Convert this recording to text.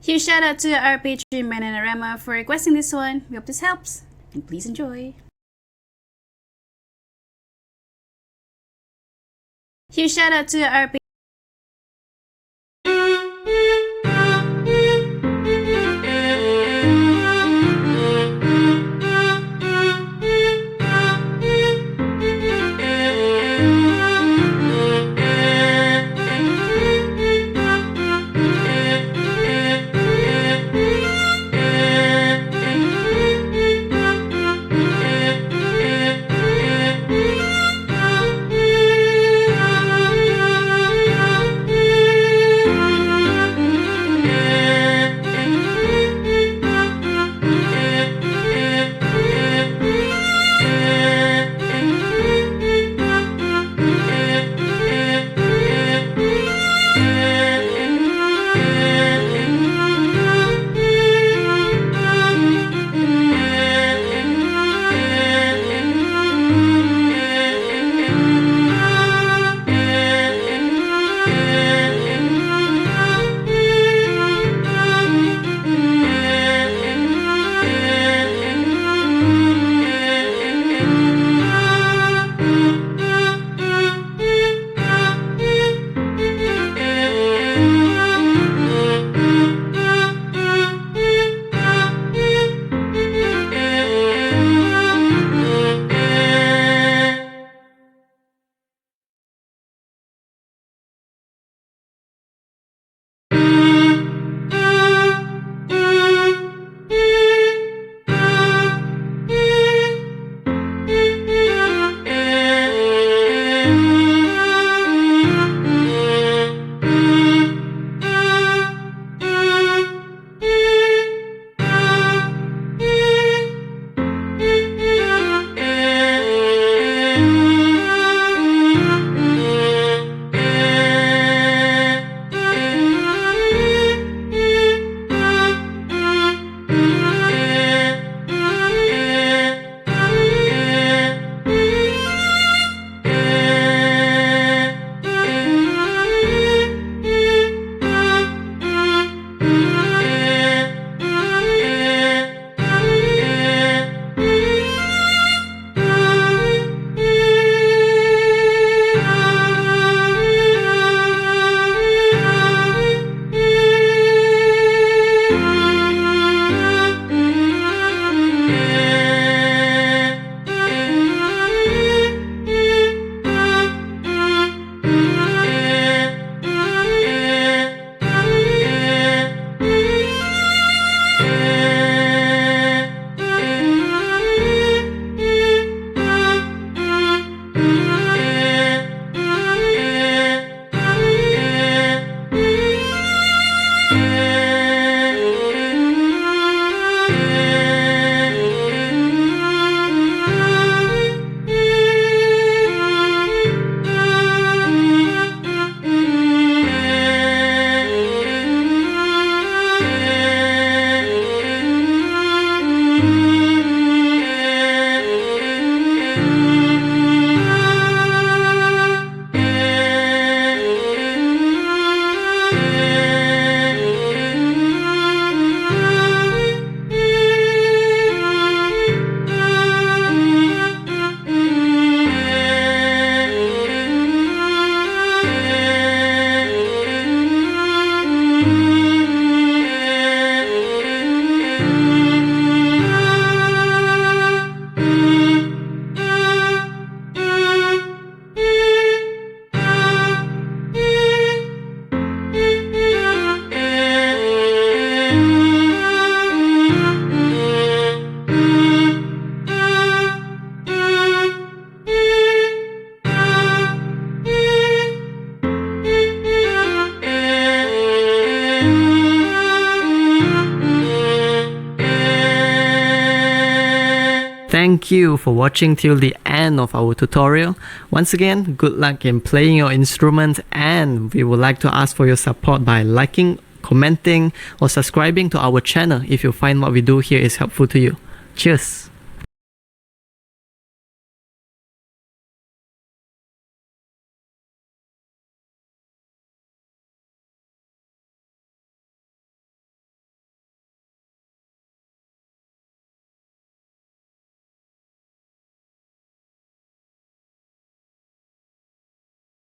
Huge shout out to our patron Mananarama for requesting this one. We hope this helps, and please enjoy. Huge shout out to our Thank you for watching till the end of our tutorial. Once again, good luck in playing your instrument, and we would like to ask for your support by liking, commenting or subscribing to our channel if you find what we do here is helpful to you. Cheers!